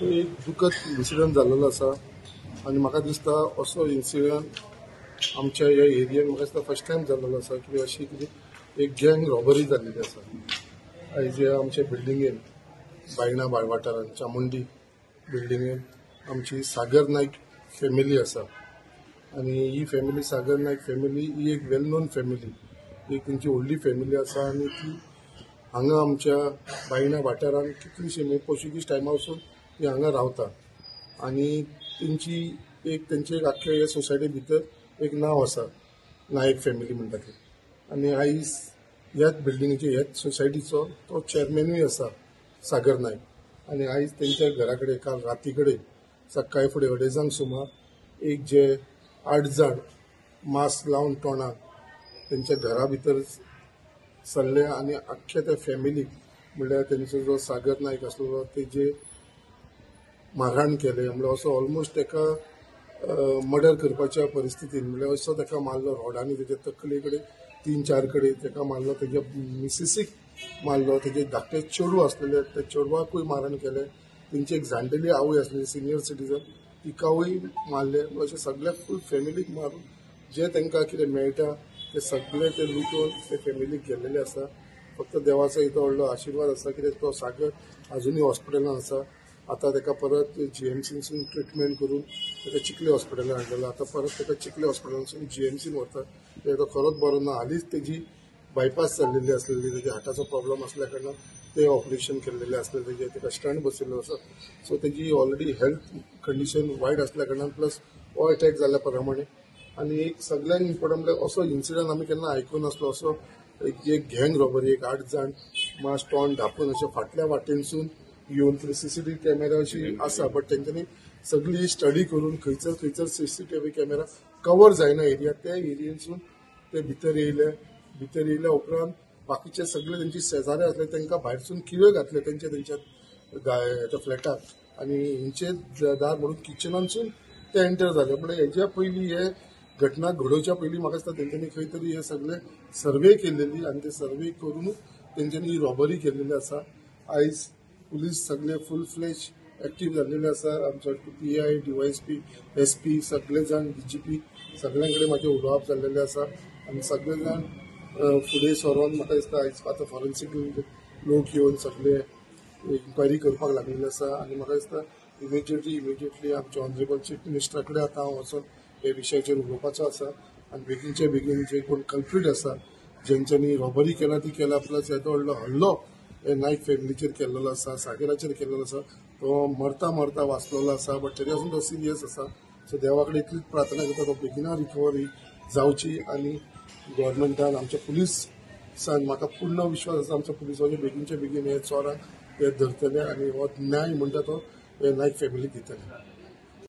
एक दुखद इन्सिडंट जाल्लो आसा आनी म्हाका दिसता असो इन्सिडंट आमच्या ह्या एरियेन म्हाका दिसता फर्स्ट टायम जाल्लो आसा की अशी कितें एक गँग रॉबरी जाल्लेली आसा आयज आमच्या बिल्डिंगेन बायणा वाठारांत चामुंडी बिल्डिंगेन आमची सागर नायक फॅमिली आसा आनी ही फॅमिली सागर नायक फॅमिली ही एक वेल नोन फॅमिली एक तेंची व्हडली फॅमिली आसा आनी ती हांगा आमच्या बायणा वाठारांत कितलीशी म्हणजे पोर्चुगीज टायमा वचून ती हांगा रावता आनी तेंची तेंचे एक आख्या ह्या सोसायटी भितर एक नांव आसा नायक फॅमिली म्हणटा ती आनी आयज ह्याच बिल्डिंगेचे ह्याच सोसायटीचो तो चेअरमॅनूय आसा सागर नायक आनी आयज तेंच्या घरा कडेन काल राती कडेन सकाळी फुडें 2:30 सुमार एक जे 8 जाण मास्क लावन तोंडाक तेंच्या घरा भितर सरले आनी आख्या त्या फॅमिलीक म्हणल्यार तेंचो जो सागर नायक आसलो तेजे मारहाण केले म्हणजे असो ऑलमोस्ट ताका मर्डर करपाच्या परिस्थितीन म्हणजे असो ताका मारलो रोडांनी तेजे तकले कडेन 3-4 कडेन ताका मारलो तेजे मिसेसीक मारलो तेजे धाकटे चेडूं आसलेले त्या चेडवाकूय मारहाण केले तेंची एक जाणटेली आवय आसलेली सिनियर सिटीजन तिकावूय मारले अशें सगळ्या फूल फॅमिलीक मारून जे तांकां कितें मेळटा ते सगळे ते लुटून ते फॅमिलीक गेल्लेले आसा फक्त देवाचो इतलो व्हडलो आशिर्वाद आसा कित्याक तो सागर अजुनूय हॉस्पिटलांत आसा आतां ताका परत GMCसून ट्रिटमेंट करून ताका चिखले हॉस्पिटलांत हाडलेलो आतां परत ताका चिखले हॉस्पिटलांतसून GMCन व्हरता कित्याक तो खरोच बरो ना हालींच तेजी बायपास जाल्लेली आसलेली तेज्या हार्टाचो प्रॉब्लम आसल्या कारणान ते ऑपरेशन केल्लेले आसले तेजे ताका स्टंट बसयल्लो आसा सो तेजी ऑलरेडी हेल्थ कंडिशन वायट आसल्या कारणान प्लस हो अटॅक जाल्ल्या प्रमाणे आनी एक सगळ्यांत इम्पॉर्टंट म्हणजे असो इन्सिडंट आमी केन्ना आयकून नासलो असो एक गँग रॉबरी एक 8 जाण मास्क तोंड धापून अशें फाटल्या वाटेनसून येवन CCTV कॅमेरा अशी आसा बट तेंच्यांनी सगळी स्टडी करून खंयसर CCTV कॅमेरा कवर जायना एरिया त्या एरियेनसून ते भितर येयल्या उपरांत बाकीचे सगळे तेंचे शेजारी आसले तांकां भायरसून किळे घातले तेंच्या फ्लॅटाक आनी हेंचे दार म्हणून किचनानसून ते एंटर जाले म्हणजे हेच्या पयलीं हे घटना घडोवच्या पयलीं म्हाका दिसता तेंच्यांनी खंय तरी हे सगळे सर्वे केल्लेली आनी ते सर्वे करूनच तेंच्यांनी रॉबरी केल्लेली आसा आयज पुलीस सगळे फूल फ्लेज एक्टीव जाल्लेले आसा आमचो PI DYSP SP सगळे जाण DGP सगळ्यां कडेन म्हाजे उलोवप जाल्लेले आसा आनी सगळे जाण फुडें सरोन म्हाका दिसता आयज आतां फॉरेन्सीक लोक येवन सगळे इन्क्वायरी करपाक लागलेले आसा आनी म्हाका दिसता इमिजिएटली आमचे ऑनरेबल चीफ मिनिस्टरा कडेन आतां हांव वचून हे विशयाचेर उलोवपाचो आसा आनी बेगीनचे बेगीन जे कोण कल्प्रीट आसा जेंच्यांनी रॉबरी केला ती केला प्लस येदो व्हडलो हल्लो हे नायक फॅमिलीचेर केल्लो आसा सागराचेर केल्लो आसा तो मरता वाचलेलो आसा बट तरी आसून तो सिरियस आसा सो देवा कडेन इतलीच प्रार्थना करता तो बेगिना रिकवरी जावची आनी गव्हर्मेंटान आमच्या पुलिसान म्हाका पूर्ण विश्वास आसा आमच्या पुलिसांचे बेगीनचे बेगीन हे चोरांक ते धरतले आनी हो न्याय म्हणटा तो हे नायक फॅमिलीक दितले